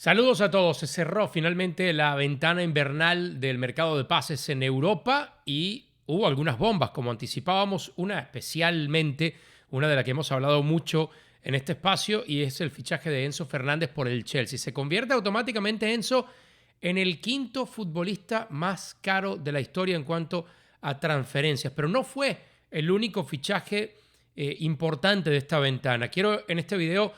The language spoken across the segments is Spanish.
Saludos a todos. Se cerró finalmente la ventana invernal del mercado de pases en Europa y hubo algunas bombas, como anticipábamos, una especialmente, una de la que hemos hablado mucho en este espacio, y es el fichaje de Enzo Fernández por el Chelsea. Se convierte automáticamente Enzo en el quinto futbolista más caro de la historia en cuanto a transferencias, pero no fue el único fichaje importante de esta ventana. Quiero en este video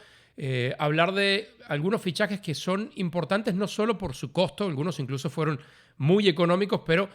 hablar de algunos fichajes que son importantes no solo por su costo, algunos incluso fueron muy económicos, pero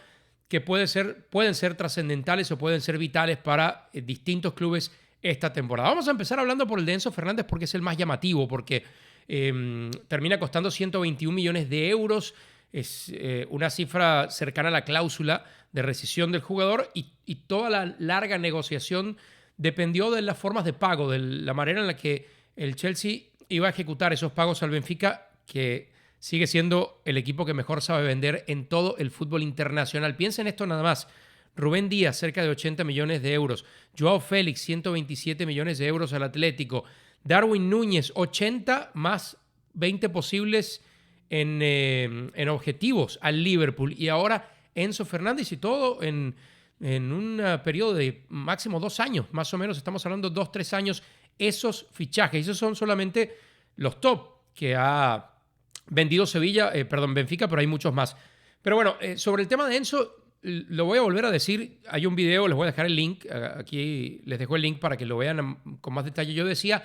que pueden ser trascendentales o pueden ser vitales para distintos clubes esta temporada. Vamos a empezar hablando por el de Enzo Fernández porque es el más llamativo, porque termina costando 121 millones de euros. Es una cifra cercana a la cláusula de rescisión del jugador y toda la larga negociación dependió de las formas de pago, de la manera en la que el Chelsea iba a ejecutar esos pagos al Benfica, que sigue siendo el equipo que mejor sabe vender en todo el fútbol internacional. Piensa en esto nada más. Rubén Díaz, cerca de 80 millones de euros. Joao Félix, 127 millones de euros al Atlético. Darwin Núñez, 80 más 20 posibles en objetivos al Liverpool. Y ahora Enzo Fernández, y todo en un periodo de máximo 2 años, más o menos, estamos hablando 2-3 años, esos fichajes. Esos son solamente los top que ha vendido Benfica, pero hay muchos más. Pero bueno, sobre el tema de Enzo, lo voy a volver a decir. Hay un video, les voy a dejar el link. Aquí les dejo el link para que lo vean con más detalle. Yo decía,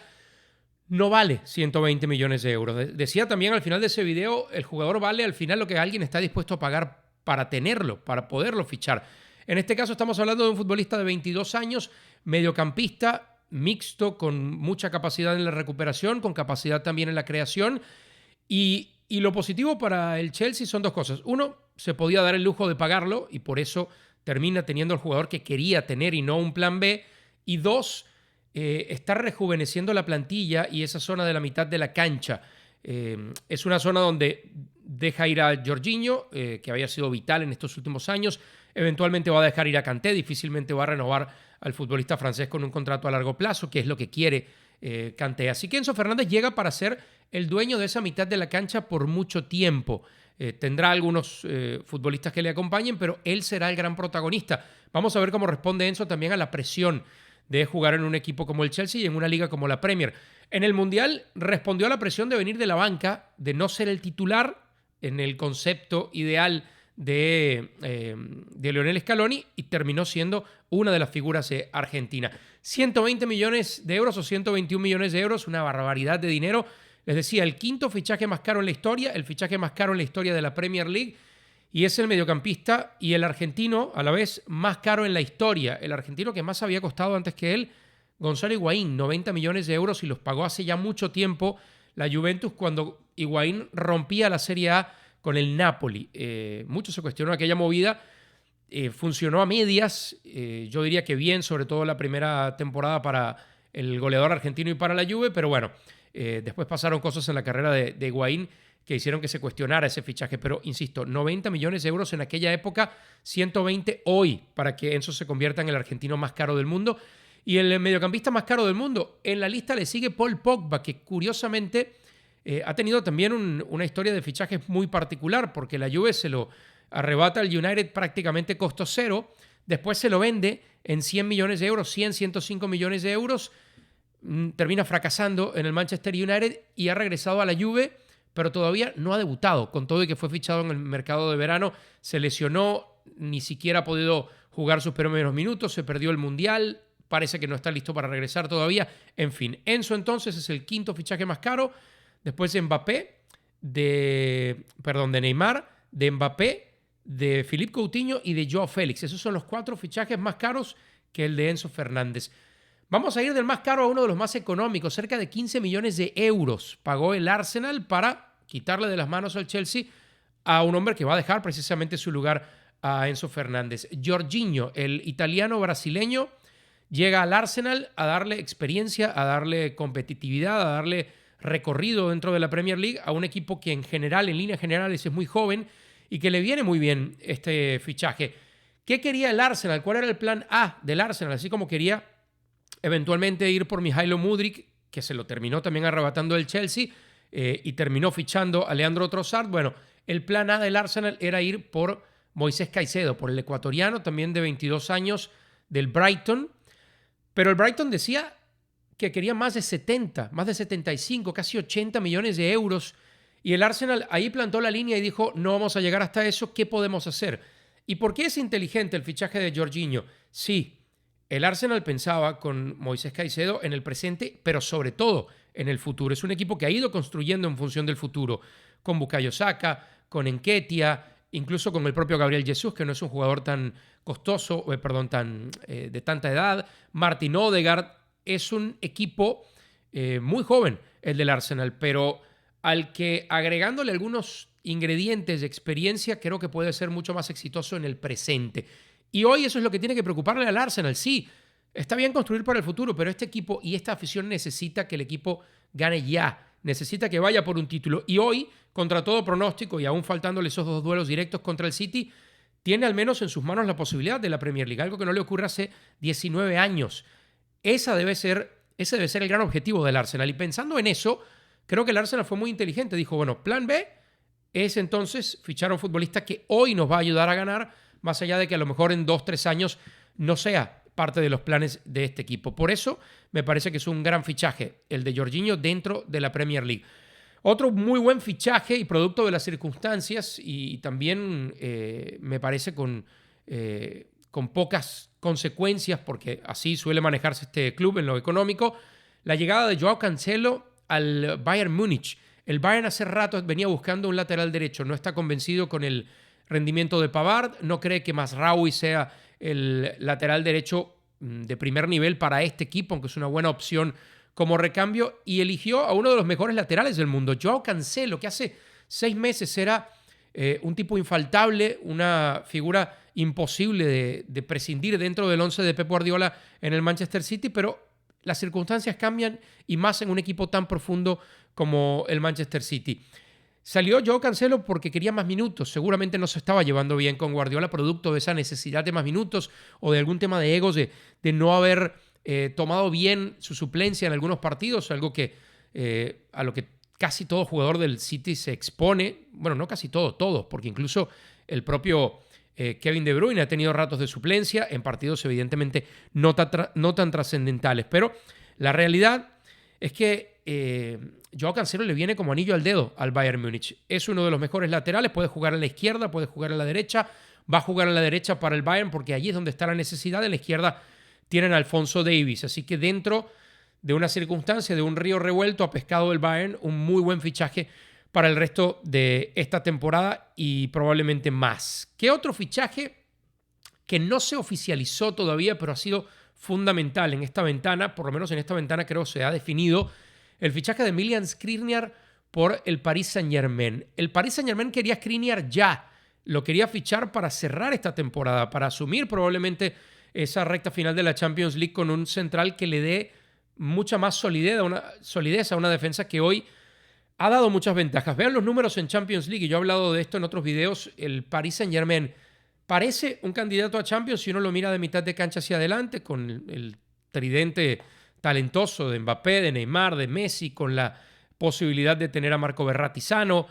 no vale 120 millones de euros. Decía también al final de ese video, el jugador vale al final lo que alguien está dispuesto a pagar para tenerlo, para poderlo fichar. En este caso estamos hablando de un futbolista de 22 años, mediocampista, mixto, con mucha capacidad en la recuperación, con capacidad también en la creación. Y lo positivo para el Chelsea son dos cosas. Uno, se podía dar el lujo de pagarlo y por eso termina teniendo el jugador que quería tener y no un plan B. Y dos, está rejuveneciendo la plantilla y esa zona de la mitad de la cancha. Es una zona donde deja ir a Jorginho, que había sido vital en estos últimos años. Eventualmente va a dejar ir a Kanté, difícilmente va a renovar al futbolista francés con un contrato a largo plazo, que es lo que quiere Kanté. Así que Enzo Fernández llega para ser el dueño de esa mitad de la cancha por mucho tiempo. Tendrá algunos futbolistas que le acompañen, pero él será el gran protagonista. Vamos a ver cómo responde Enzo también a la presión de jugar en un equipo como el Chelsea y en una liga como la Premier. En el Mundial respondió a la presión de venir de la banca, de no ser el titular en el concepto ideal de Lionel Scaloni, y terminó siendo una de las figuras Argentina. 120 millones de euros o 121 millones de euros, una barbaridad de dinero. Les decía, el quinto fichaje más caro en la historia, el fichaje más caro en la historia de la Premier League, y es el mediocampista y el argentino a la vez más caro en la historia. El argentino que más había costado antes que él, Gonzalo Higuaín, 90 millones de euros, y los pagó hace ya mucho tiempo la Juventus cuando Higuaín rompía la Serie A con el Napoli. Mucho se cuestionó aquella movida. Funcionó a medias. Yo diría que bien, sobre todo la primera temporada para el goleador argentino y para la Juve, pero bueno, después pasaron cosas en la carrera de Higuaín que hicieron que se cuestionara ese fichaje. Pero, insisto, 90 millones de euros en aquella época, 120 hoy, para que Enzo se convierta en el argentino más caro del mundo. Y el mediocampista más caro del mundo, en la lista le sigue Paul Pogba, que curiosamente ha tenido también una historia de fichajes muy particular, porque la Juve se lo arrebata al United prácticamente costo cero, después se lo vende en 100 millones de euros, 105 millones de euros, termina fracasando en el Manchester United y ha regresado a la Juve, pero todavía no ha debutado, con todo y que fue fichado en el mercado de verano. Se lesionó, ni siquiera ha podido jugar sus primeros minutos, se perdió el Mundial, parece que no está listo para regresar todavía. En fin, Enzo entonces es el quinto fichaje más caro, después de Mbappé, de Neymar, de Mbappé, de Philippe Coutinho y de Joao Félix. Esos son los 4 fichajes más caros que el de Enzo Fernández. Vamos a ir del más caro a uno de los más económicos. Cerca de 15 millones de euros pagó el Arsenal para quitarle de las manos al Chelsea a un hombre que va a dejar precisamente su lugar a Enzo Fernández. Jorginho, el italiano brasileño, llega al Arsenal a darle experiencia, a darle competitividad, a darle recorrido dentro de la Premier League a un equipo que en general, en líneas generales, es muy joven y que le viene muy bien este fichaje. ¿Qué quería el Arsenal? ¿Cuál era el plan A del Arsenal? Así como quería eventualmente ir por Mihailo Mudryk, que se lo terminó también arrebatando el Chelsea, y terminó fichando a Leandro Trossard. Bueno, el plan A del Arsenal era ir por Moisés Caicedo, por el ecuatoriano, también de 22 años, del Brighton. Pero el Brighton decía que quería más de 70, más de 75, casi 80 millones de euros. Y el Arsenal ahí plantó la línea y dijo, no vamos a llegar hasta eso, ¿qué podemos hacer? ¿Y por qué es inteligente el fichaje de Jorginho? Sí, el Arsenal pensaba con Moisés Caicedo en el presente, pero sobre todo en el futuro. Es un equipo que ha ido construyendo en función del futuro, con Bukayo Saka, con Nketiah, incluso con el propio Gabriel Jesús, que no es un jugador tan costoso, de tanta edad. Martin Odegaard. Es un equipo muy joven, el del Arsenal, pero al que agregándole algunos ingredientes de experiencia, creo que puede ser mucho más exitoso en el presente. Y hoy eso es lo que tiene que preocuparle al Arsenal. Sí, está bien construir para el futuro, pero este equipo y esta afición necesita que el equipo gane ya. Necesita que vaya por un título. Y hoy, contra todo pronóstico y aún faltándole esos 2 duelos directos contra el City, tiene al menos en sus manos la posibilidad de la Premier League, algo que no le ocurre hace 19 años. Ese debe ser el gran objetivo del Arsenal. Y pensando en eso, creo que el Arsenal fue muy inteligente. Dijo, bueno, plan B es entonces fichar a un futbolista que hoy nos va a ayudar a ganar, más allá de que a lo mejor en 2-3 años no sea parte de los planes de este equipo. Por eso me parece que es un gran fichaje el de Jorginho dentro de la Premier League. Otro muy buen fichaje y producto de las circunstancias y también me parece con pocas consecuencias, porque así suele manejarse este club en lo económico, la llegada de Joao Cancelo al Bayern Múnich. El Bayern hace rato venía buscando un lateral derecho, no está convencido con el rendimiento de Pavard, no cree que Mazraoui sea el lateral derecho de primer nivel para este equipo, aunque es una buena opción como recambio, y eligió a uno de los mejores laterales del mundo, Joao Cancelo, que hace 6 meses era un tipo infaltable, una figura imposible de prescindir dentro del 11 de Pep Guardiola en el Manchester City, pero las circunstancias cambian y más en un equipo tan profundo como el Manchester City. Salió Joao Cancelo porque quería más minutos, seguramente no se estaba llevando bien con Guardiola, producto de esa necesidad de más minutos o de algún tema de egos, de no haber tomado bien su suplencia en algunos partidos, algo que a lo que casi todo jugador del City se expone. Bueno, no casi todos, porque incluso el propio Kevin De Bruyne ha tenido ratos de suplencia en partidos evidentemente no tan trascendentales. Pero la realidad es que Joao Cancelo le viene como anillo al dedo al Bayern Múnich. Es uno de los mejores laterales, puede jugar a la izquierda, puede jugar a la derecha, va a jugar a la derecha para el Bayern porque allí es donde está la necesidad. En la izquierda tienen a Alphonso Davies, así que dentro de una circunstancia, de un río revuelto, ha pescado el Bayern un muy buen fichaje para el resto de esta temporada y probablemente más. ¿Qué otro fichaje que no se oficializó todavía, pero ha sido fundamental en esta ventana? Por lo menos en esta ventana creo se ha definido el fichaje de Milan Skriniar por el Paris Saint-Germain. El Paris Saint-Germain quería Skriniar ya, lo quería fichar para cerrar esta temporada, para asumir probablemente esa recta final de la Champions League con un central que le dé mucha más solidez a una defensa que hoy ha dado muchas ventajas. Vean los números en Champions League, y yo he hablado de esto en otros videos. El Paris Saint-Germain parece un candidato a Champions si uno lo mira de mitad de cancha hacia adelante, con el tridente talentoso de Mbappé, de Neymar, de Messi, con la posibilidad de tener a Marco Verratti sano,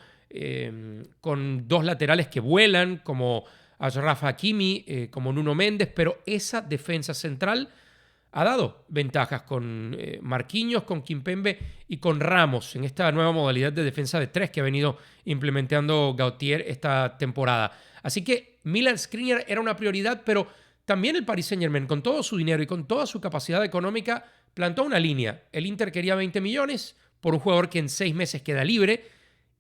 con 2 laterales que vuelan, como Achraf Hakimi, como Nuno Méndez, pero esa defensa central ha dado ventajas con Marquinhos, con Kimpembe y con Ramos en esta nueva modalidad de defensa de 3 que ha venido implementando Gautier esta temporada. Así que Milan Skriniar era una prioridad, pero también el Paris Saint-Germain, con todo su dinero y con toda su capacidad económica, plantó una línea. El Inter quería 20 millones por un jugador que en 6 meses queda libre.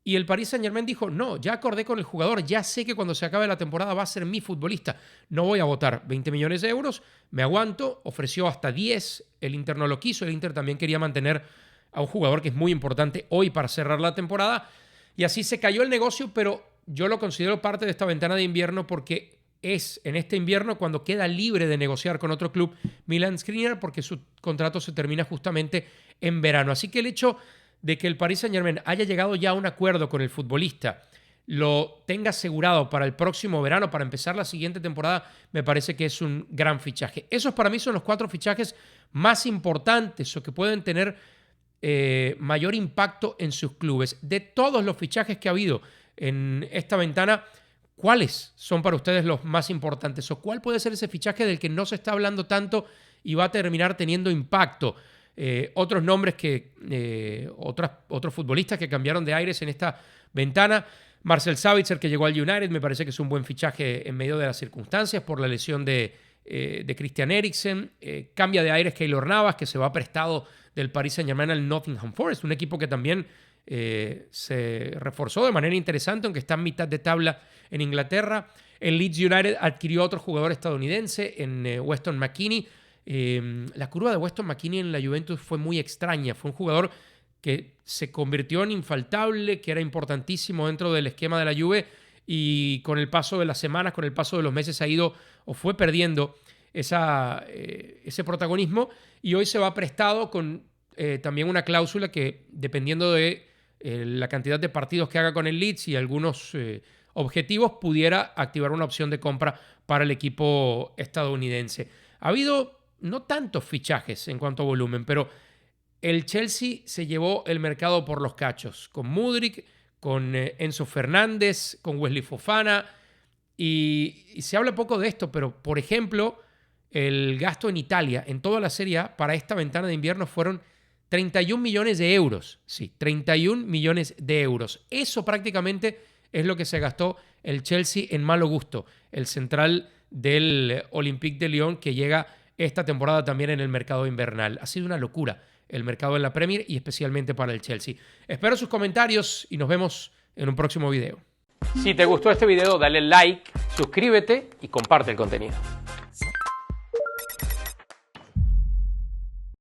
Y el Paris Saint-Germain dijo, no, ya acordé con el jugador, ya sé que cuando se acabe la temporada va a ser mi futbolista. No voy a botar 20 millones de euros, me aguanto. Ofreció hasta 10, el Inter no lo quiso. El Inter también quería mantener a un jugador que es muy importante hoy para cerrar la temporada. Y así se cayó el negocio, pero yo lo considero parte de esta ventana de invierno porque es en este invierno cuando queda libre de negociar con otro club Milan Skriniar, porque su contrato se termina justamente en verano. Así que el hecho de que el Paris Saint-Germain haya llegado ya a un acuerdo con el futbolista, lo tenga asegurado para el próximo verano, para empezar la siguiente temporada, me parece que es un gran fichaje. Esos para mí son los 4 fichajes más importantes o que pueden tener mayor impacto en sus clubes. De todos los fichajes que ha habido en esta ventana, ¿cuáles son para ustedes los más importantes? ¿O cuál puede ser ese fichaje del que no se está hablando tanto y va a terminar teniendo impacto? Otros nombres otros futbolistas que cambiaron de aires en esta ventana. Marcel Sabitzer, que llegó al United, me parece que es un buen fichaje en medio de las circunstancias por la lesión de Christian Eriksen. Cambia de aires Keylor Navas, que se va prestado del Paris Saint-Germain al Nottingham Forest, un equipo que también se reforzó de manera interesante, aunque está en mitad de tabla en Inglaterra. El Leeds United adquirió a otro jugador estadounidense en Weston McKennie. La curva de Weston McKennie en la Juventus fue muy extraña. Fue un jugador que se convirtió en infaltable, que era importantísimo dentro del esquema de la Juve, y con el paso de las semanas, con el paso de los meses ha ido o fue perdiendo ese protagonismo, y hoy se va prestado con también una cláusula que, dependiendo de la cantidad de partidos que haga con el Leeds y algunos objetivos, pudiera activar una opción de compra para el equipo estadounidense. Ha habido no tantos fichajes en cuanto a volumen, pero el Chelsea se llevó el mercado por los cachos, con Mudryk, con Enzo Fernández, con Wesley Fofana, y se habla poco de esto, pero por ejemplo, el gasto en Italia, en toda la Serie A, para esta ventana de invierno fueron 31 millones de euros. Sí, 31 millones de euros. Eso prácticamente es lo que se gastó el Chelsea en Malo Gusto, el central del Olympique de Lyon, que llega esta temporada también en el mercado invernal. Ha sido una locura el mercado en la Premier y especialmente para el Chelsea. Espero sus comentarios y nos vemos en un próximo video. Si te gustó este video, dale like, suscríbete y comparte el contenido.